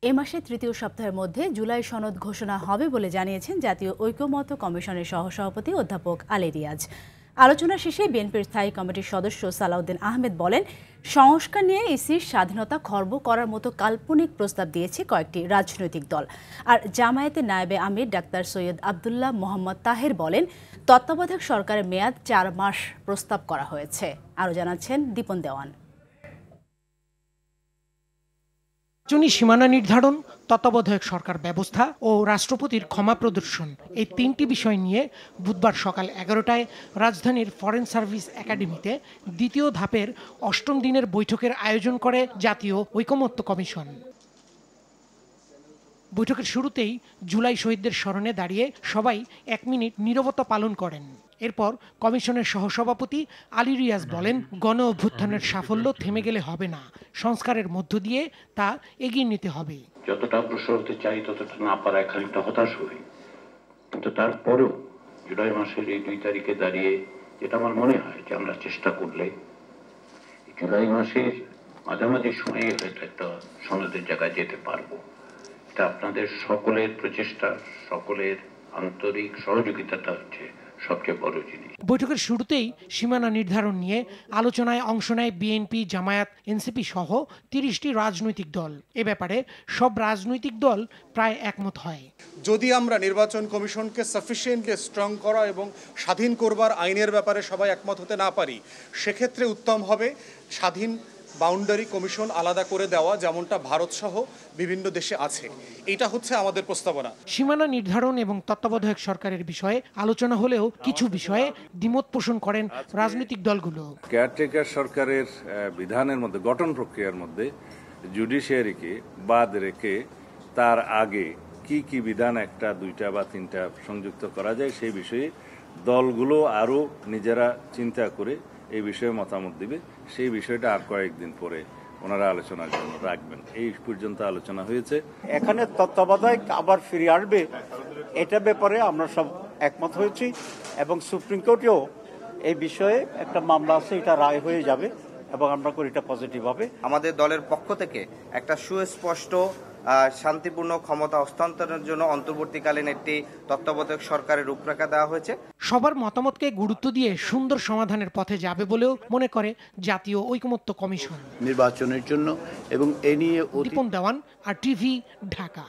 এ মাসের তৃতীয় সপ্তাহের মধ্যে জুলাই সনদ ঘোষণা হবে বলে জানিয়েছেন জাতীয় ঐকমত্য কমিশনের সহসভাপতি অধ্যাপক আলী রিয়াজ। আলোচনা শেষে বিএনপির স্থায়ী কমিটির সদস্য সালাউদ্দিন আহমেদ বলেন, সংস্কার নিয়ে ইসির স্বাধীনতা খর্ব করার মতো কাল্পনিক প্রস্তাব দিয়েছে কয়েকটি রাজনৈতিক দল। আর জামায়াতের নায়েবে আমির ডাক্তার সৈয়দ আবদুল্লাহ মোহাম্মদ তাহের বলেন, তত্ত্বাবধায়ক সরকারের মেয়াদ 4 মাস প্রস্তাব করা হয়েছে। আরও জানাচ্ছেন দীপন দেওয়ান। নির্বাচনী সীমানা নির্ধারণ, তত্ত্বাবধায়ক সরকার ব্যবস্থা ও রাষ্ট্রপতির ক্ষমা প্রদর্শন এই তিনটি বিষয় নিয়ে বুধবার সকাল 11টায় রাজধানীর ফরেন সার্ভিস একাডেমিতে দ্বিতীয় ধাপের 8ম দিনের বৈঠকের আয়োজন করে জাতীয় ঐকমত্য কমিশন। বৈঠকের শুরুতেই জুলাই শহীদদের স্মরণে দাঁড়িয়ে সবাই 1 মিনিট নীরবতা পালন করেন। এরপর কমিশনের সহসভাপতি আলী রিয়াজ বলেন, গণ অভ্যুত্থানের সাফল্য থেমে গেলে হবে না, সংস্কারের মধ্য দিয়ে তা এগিয়ে নিতে হবে। যতটা অগ্রসর হতে চাই ততটা না পারায় খানিকটা হতাশ হই, কিন্তু তারপরেও জুলাই মাসের এই 2 তারিখে দাঁড়িয়ে যেটা আমার মনে হয় যে আমরা চেষ্টা করলে জুলাই মাসের মাঝামাঝি সময়ে হয়তো একটা সনদের জায়গায় যেতে পারবো। এটা আপনাদের সকলের প্রচেষ্টা, সকলের আন্তরিক সহযোগিতাটা হচ্ছে সবচেয়ে বড় জিনিস। বৈঠকের শুরুতেই সীমানা নির্ধারণ নিয়ে আলোচনায় অংশ নেয় বিএনপি, জামায়াত, এনসিপি সহ 30টি রাজনৈতিক দল। এ ব্যাপারে সব রাজনৈতিক দল প্রায় একমত হয়। যদি আমরা নির্বাচন কমিশনকে সাফিসিয়েন্টলি স্ট্রং করা এবং স্বাধীন করবার আইনের ব্যাপারে সবাই একমত হতে না পারি, সেক্ষেত্রে উত্তম হবে স্বাধীন বাউন্ডারি কমিশন আলাদা করে দেওয়া, যেমনটা ভারত সহ বিভিন্ন দেশে আছে। এটা হচ্ছে আমাদের প্রস্তাবনা। সীমানা নির্ধারণ এবং তত্ত্বাবধায়ক সরকারের বিষয়ে আলোচনা হলেও কিছু বিষয়ে দ্বিমত পোষণ করেন রাজনৈতিক দলগুলো। কেয়ারটেকার সরকারের বিধানের মধ্যে, গঠন প্রক্রিয়ার মধ্যে জুডিশিয়ারিকে বাদ রেখে তার আগে কি কি বিধান 1টা, 2টা বা 3টা সংযুক্ত করা যায় সেই বিষয়ে দলগুলো আরও নিজেরা চিন্তা করে এই বিষয়ে মতামত দিবে। সেই বিষয়টা আর কয়েকদিন পরে ওনারা আলোচনার জন্য রাখবেন। এই পর্যন্ত আলোচনা হয়েছে। এখানে তত্ত্বাবধায়ক আবার ফিরে আসবে, এটা ব্যাপারে আমরা সব একমত হয়েছি এবং সুপ্রিম কোর্টেও এই বিষয়ে একটা মামলা আছে, এটা রায় হয়ে যাবে এবং আমরা করি এটা পজিটিভ হবে। আমাদের দলের পক্ষ থেকে একটা সুস্পষ্ট শান্তিপূর্ণ ক্ষমতা হস্তান্তরের জন্য অন্তর্বর্তীকালীন একটি তত্ত্বাবধায়ক সরকারের রূপরেখা দেওয়া হয়েছে। সবার মতামতকে গুরুত্ব দিয়ে সুন্দর সমাধানের পথে যাবে বলেও মনে করে জাতীয় ঐকমত্য কমিশন। নির্বাচনের জন্য এবং এ নিয়ে দীপন দেওয়ান, আর টিভি, ঢাকা।